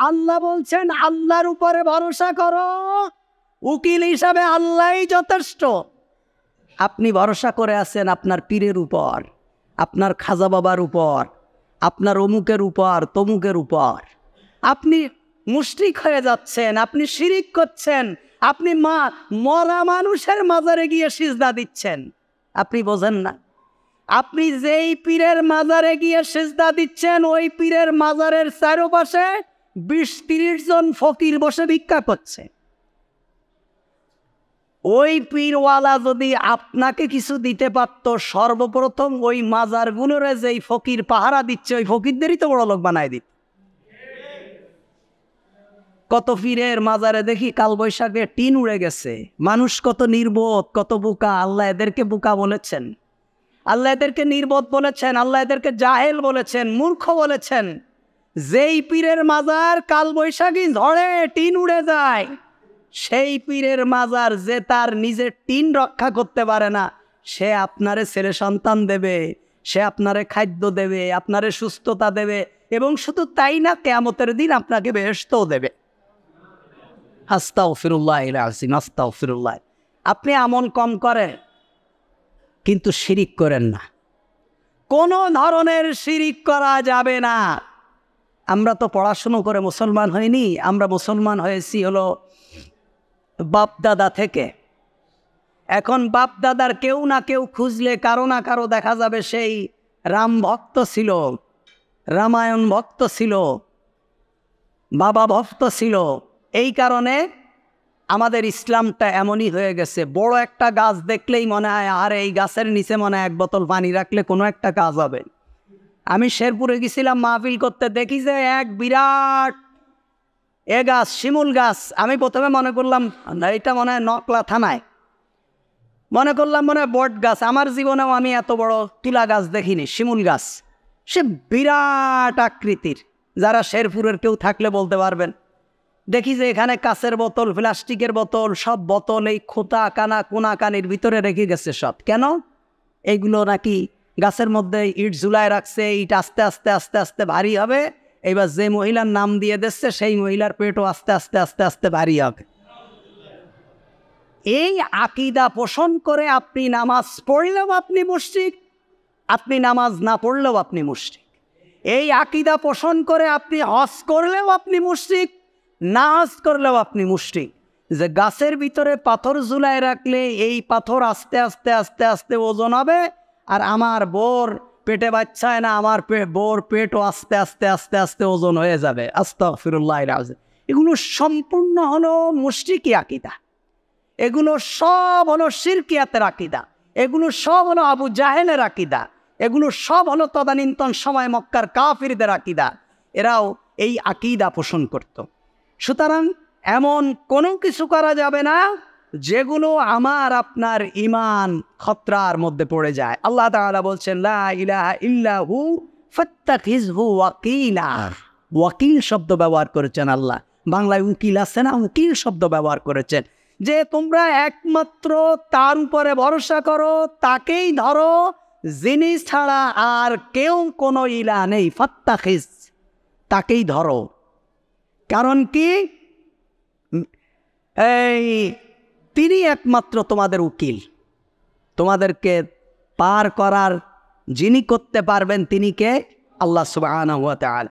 আল্লাহ বলছেন আল্লাহর উপরে ভরসা করো, উকিল হিসাবে আল্লাহই যথেষ্ট। আপনি ভরসা করে আছেন আপনার পীরের উপর, আপনার খাজা বাবার উপর, আপনার অমুকের উপর, তমুকের উপর। আপনি মুশরিক হয়ে যাচ্ছেন, আপনি শিরিক করছেন, আপনি মরা মানুষের মাজারে গিয়ে সিজদা দিচ্ছেন। আপনি বোঝেন না? আপনি যেই পীরের মাজারে গিয়ে সিজদা দিচ্ছেন, ওই পীরের মাজারের চারপাশে 20-30 জন ফকির বসে ভিক্ষা করছে। ওই পীরওয়ালা যদি আপনাকে কিছু দিতে পারত, সর্বপ্রথম ওই মাজারগুলোরে যেই ফকির পাহারা দিচ্ছে, ওই ফকিরদেরই তো বড় লোক বানায় দিত। কত পীরের মাজারে দেখি কালবৈশাখে টিন উড়ে গেছে। মানুষ কত নির্বোধ, কত বোকা। আল্লাহ এদেরকে বোকা বলেছেন, আল্লাহ এদেরকে নির্বোধ বলেছেন, আল্লাহ এদেরকে জাহেল বলেছেন, মূর্খ বলেছেন। যেই পীরের মাজার কালবৈশাখী ঝড়ে টিন উড়ে যায়, সেই পীরের মাজার যে তার নিজের টিন রক্ষা করতে পারে না, সে আপনারে ছেলে সন্তান দেবে, সে আপনারে খাদ্য দেবে, আপনারে সুস্থতা দেবে, এবং শুধু তাই না, কিয়ামতের দিন আপনাকে বেহেশতও দেবে। আস্তাগফিরুল্লাহিল আযীম, আস্তাগফিরুল্লাহ। আপনি আমল কম করেন কিন্তু শিরিক করেন না। কোনো ধরনের শিরিক করা যাবে না। আমরা তো পড়াশুনো করে মুসলমান হইনি, আমরা মুসলমান হয়েছি হলো বাপদাদা থেকে। এখন বাপদাদার কেউ না কেউ খুঁজলে কারো না কারো দেখা যাবে সেই রাম ভক্ত ছিল, রামায়ণ ভক্ত ছিল, বাবা ভক্ত ছিল। এই কারণে আমাদের ইসলামটা এমনই হয়ে গেছে। বড় একটা গাছ দেখলেই মনে হয় আর এই গাছের নিচে মনে হয় 1 বোতল পানি রাখলে কোনো একটা কাজ হবে। আমি শেরপুরে গেছিলাম মাহফিল করতে, দেখি যে এক বিরাট গাছ, শিমুল গাছ। আমি প্রথমে মনে করলাম এটা মনে হয় নকলা থানায়, মনে করলাম মনে হয় বট গাছ। আমার জীবনেও আমি এত বড় তুলা গাছ দেখিনি, শিমুল গাছ। সে বিরাট আকৃতির, যারা শেরপুরের কেউ থাকলে বলতে পারবেন। দেখি যে এখানে কাঁচের বোতল, প্লাস্টিকের বোতল, সব বোতল এই খোতা কানা কোনা কানির ভিতরে রেখে গেছে সব। কেন? এইগুলো নাকি গাছের মধ্যে ইট ঝুলায় রাখছে, ইট আস্তে আস্তে আস্তে আস্তে ভারী হবে। এবার যে মহিলার নাম দিয়ে দিচ্ছে সেই মহিলার পেটও আস্তে আস্তে আস্তে আস্তে ভারী হবে। এই আকীদা পোষণ করে আপনি নামাজ পড়লেও আপনি মুশরিক, আপনি নামাজ না পড়লেও আপনি মুশরিক। এই আকীদা পোষণ করে আপনি হজ করলেও আপনি মুশরিক, না হজ করলেও আপনি মুশরিক। যে গাছের ভিতরে পাথর ঝুলায় রাখলে এই পাথর আস্তে আস্তে আস্তে আস্তে ওজন হবে, আর আমার বোর পেটে বাচ্চায় না, আমার বোর পেটও আস্তে আস্তে আস্তে আস্তে ওজন হয়ে যাবে। আস্তাগফিরুল্লাহিল আযীম। এগুলো সম্পূর্ণ হলো মুশরিকি আকীদা, এগুলো সব হলো শিরকিয়াতের আকীদা, এগুলো সব হলো আবু জাহেলের আকীদা, এগুলো সব হলো তদানীন্তন সময় মক্কার কাফিরদের আকীদা। এরাও এই আকীদা পোষণ করত। সুতরাং এমন কোনো কিছু করা যাবে না যেগুলো আমার আপনার ঈমান খতরার মধ্যে পড়ে যায়। আল্লাহ তাআলা বলছেন লা ইলাহা ইল্লাহু ফাত্তাখিযহু ওয়াকিলা। ওয়াকিল শব্দ ব্যবহার করেছেন আল্লাহ। বাংলায় উকিল আছে না, উকিল শব্দ ব্যবহার করেছেন। যে তোমরা একমাত্র তার উপরে ভরসা করো, তাকেই ধরো, যিনি ছাড়া আর কেউ কোনো ইলাহ নেই। ফাত্তাখিজ, তাকেই ধরো। কারণ কি? এই তিনি একমাত্র তোমাদের উকিল। তোমাদেরকে পার করার যিনি করতে পারবেন তিনি কে? আল্লাহ সুবহানাহু ওয়া তাআলা।